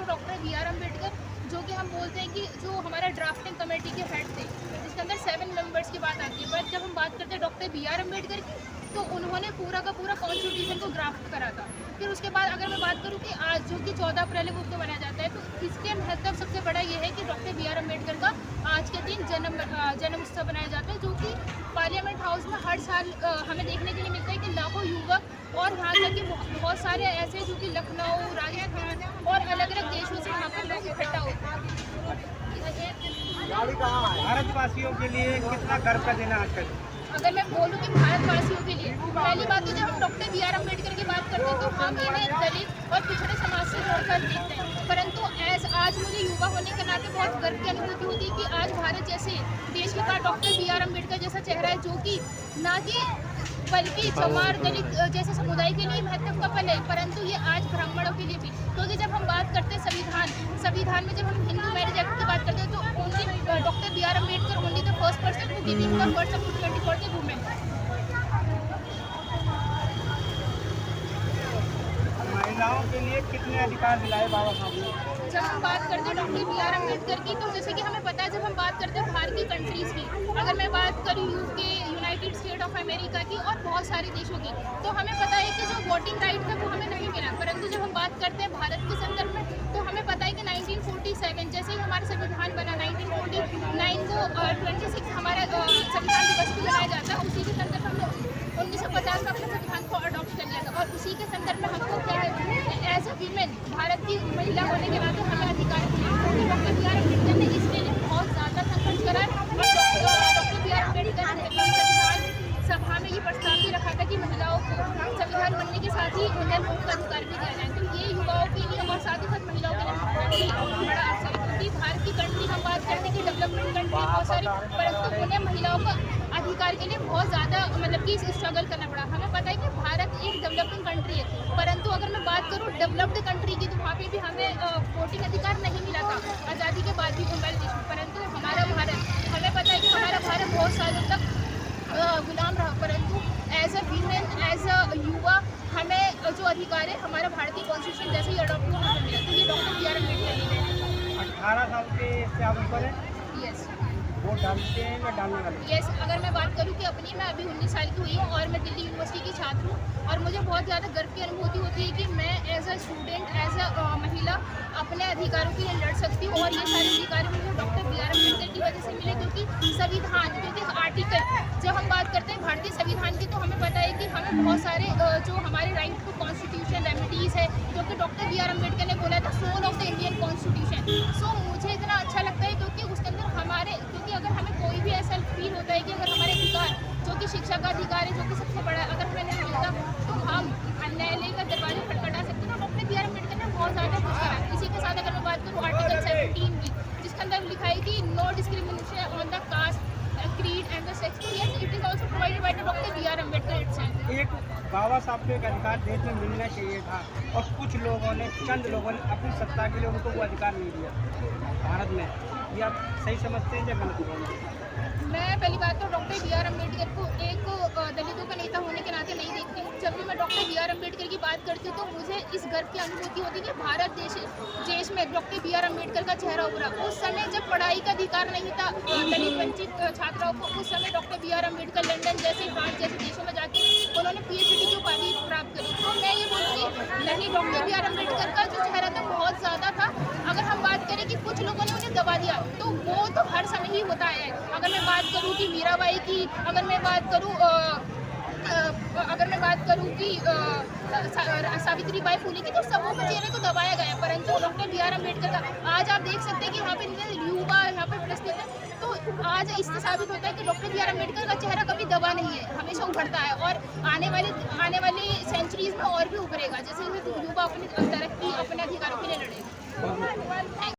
Doctor B R Ambedkar, जो कि हम बोलते हैं कि जो हमारा ड्राफ्टिंग कमेटी के हेड थे, जिसके अंदर 7 मेंबर्स की बात आती है। बट जब हम बात करते हैं डॉक्टर बी आर अम्बेडकर की, तो उन्होंने पूरा का पूरा कॉन्स्टिट्यूशन को ड्राफ्ट करा था। फिर उसके बाद अगर मैं बात करूँ कि आज जो कि 14 अप्रैल को उसको बनाया जाता है, तो इसके महत्व सबसे बड़ा ये है कि डॉक्टर बी आर अम्बेडकर का आज के दिन जन्म उत्सव बनाया जाता है, जो कि पार्लियामेंट हाउस में हर साल हमें देखने के लिए मिलता है कि लाखों युवक और यहाँ तक कि बहुत सारे ऐसे जो कि लखनऊ, राजस्थान और अलग अलग देशों से यहाँ पर लोग इकट्ठा होते हैं। भारतवासियों के लिए कितना गर्व का दिन है आज का? अगर मैं बोलूँ कि भारतवासियों के लिए, पहली बात तो जब हम डॉक्टर बी आर अम्बेडकर की बात करते हैं तो हम इन्हें दलित और पिछड़े समाज से जोड़कर देखते हैं, परंतु आज मुझे युवा होने के नाते बहुत गर्व की अनुभूति होती है कि आज भारत जैसे देश के पास डॉक्टर बी आर अम्बेडकर जैसा चेहरा है, जो कि ना कि बल्कि चमार दलित जैसे समुदाय के लिए महत्व का पल है, परंतु ये आज ब्राह्मणों के लिए भी। क्योंकि जब हम बात करते हैं संविधान में जब हम हिंदू मैरिज एक्ट की बात करते हैं तो only doctor B R Ambedkar only the first person who giving the words of 24 women. महिलाओं के लिए कितने अधिकार दिलाए बाबा साहब ने? जब हम बात करते हैं डॉक्टर बी आर अम्बेडकर की, तो जैसे कि हमें पता है जब हम बात करते हैं बाहर की कंट्रीज़ की, अगर मैं बात करूँ UK, United state of America की और बहुत सारे देशों की, तो हमें पता है कि जो वोटिंग राइट है वो हमें नहीं मिला। परंतु जब हम बात करते हैं भारत के संदर्भ में, तो हमें पता है कि 1947 जैसे ही हमारा संविधान बना, 1949 को 26 हमारा संविधान दिवस भी मनाया जाता है, उसी के संदर्भ में 1950 में अपने संविधान को अडॉप्ट कर लिया था। और उसी के संदर्भ में हमको क्या है, एज अ वीमेन, भारत की महिला होने के नाते हमें अधिकार मिले। डॉक्टर बी आर अम्बेडकर ने इसके लिए बहुत ज़्यादा संघर्ष करा है। डॉक्टर बी आर अम्बेडकर ने संविधान सभा में ये प्रस्ताव भी रखा था कि महिलाओं को संविधान बनने के साथ ही उन्हें वोट का अधिकार भी दिया जाए। तो ये युवाओं के लिए और साथ ही साथ महिलाओं के लिए बहुत बड़ा अवसर है, क्योंकि भारत की कंट्री हम बात करते हैं कि डेवलपमेंट कंट्री बहुत सारी, परंतु उन्हें महिलाओं को अधिकार के लिए बहुत ज़्यादा मतलब कि स्ट्रगल करना पड़ा। हमें पता है कि भारत एक डेवलपिंग कंट्री है, परंतु अगर मैं बात करूँ डेवलप्ड कंट्री की, तो वहाँ पे भी हमें वोटिंग अधिकार नहीं मिला था आज़ादी के बाद भी हमारे देश में। परंतु हमारा भारत, हमें पता है कि हमारा भारत बहुत सालों तक गुलाम रहा, परंतु as a women, as a युवा, हमें जो अधिकार है हमारा भारतीय कॉन्स्टिट्यूशन जैसे ही अडॉप्ट हुआ हमें मिला। तो ये डॉक्टर बी आर अम्बेडकर ने है। 18 साल के से आप ऊपर है? यस वोट डालते हैं या डालने वाले? यस, अगर मैं बात करूँ कि अपनी, मैं अभी 19 साल की हुई हूँ और मैं दिल्ली यूनिवर्सिटी की छात्र हूँ, और मुझे बहुत ज़्यादा गर्व की अनुभूति होती है कि मैं as a student, as a महिला अपने अधिकारों के लिए लड़ सकती हूँ। और ये सारे अधिकार मुझे डॉक्टर बी आर अम्बेडकर की वजह से मिले, क्योंकि संविधान, क्योंकि आर्टिकल, जब हम बात करते हैं भारतीय संविधान की, तो हमें पता है कि हमें बहुत सारे जो हमारे राइट टू कॉन्स्टिट्यूशन रेमिडीज़ है, जो कि डॉक्टर बी आर अम्बेडकर ने बोला था soul of the Indian constitution. So मुझे इतना अच्छा लगता है क्योंकि उसके अंदर हमारे, क्योंकि अगर हमें कोई भी ऐसा फील होता है कि अगर हमारे अधिकार, जो कि शिक्षा का अधिकार है, जो कि सबसे बड़ा, अगर हमें नहीं मिलता तो हम न्यायालय का दरवाजा खटखटा सकते हैं। तो डॉक्टर बी आर अम्बेडकर ने बहुत ज़्यादा कुछ करा। इसी के साथ अगर मैं बात करूँ आर्टिकल 17 की, जिसके अंदर लिखा है कि no discrimination on the caste, creed and the sex. So yes, it is also provided by the Dr. B.R. Ambedkar itself. एक बाबा साहब को एक अधिकार देश में मिलना चाहिए था, और कुछ लोगों ने, चंद लोगों ने अपनी सत्ता के लिए उनको वो अधिकार नहीं दिया भारत में। ये आप सही समझते हैं या गलत? मैं पहली बात तो डॉक्टर बी आर अम्बेडकर को एक दलितों का नेता होने के नाते नहीं देखती हूँ। जब भी मैं डॉक्टर बी आर अम्बेडकर की बात करती हूँ तो मुझे इस गर्व की अनुभूति होती है कि भारत देश में डॉक्टर बी आर अम्बेडकर का चेहरा उभरा। उस समय जब पढ़ाई का अधिकार नहीं था दलित वंचित छात्राओं को, उस समय doctor B R Ambedkar London जैसे, फ्रांस जैसे देशों में जाके उन्होंने PhD की उपाधि प्राप्त करी। तो मैं ये बोलूँगी नहीं, डॉक्टर बी आर अम्बेडकर का जो चेहरा था बहुत ज़्यादा था। अगर हम बात करें कि कुछ लोगों ने उन्हें दबा दिया, तो वो तो हर समय ही होता है। अगर मैं बात करूँ कि मीराबाई की, अगर मैं बात करूँ कि सावित्री बाई फुले की, तो सबों के चेहरे को दबाया गया, परंतु डॉक्टर बी आर अम्बेडकर का आज आप देख सकते हैं कि यहाँ पे युवा यहाँ पे उपस्थित है। तो आज इससे साबित होता है कि डॉक्टर बी आर अम्बेडकर का चेहरा कभी दबा नहीं है, हमेशा उभरता है, और आने वाले सेंचुरीज में और भी उभरेगा, जैसे युवा अपनी तरक्की, अपने अधिकारों के लिए लड़ेगा।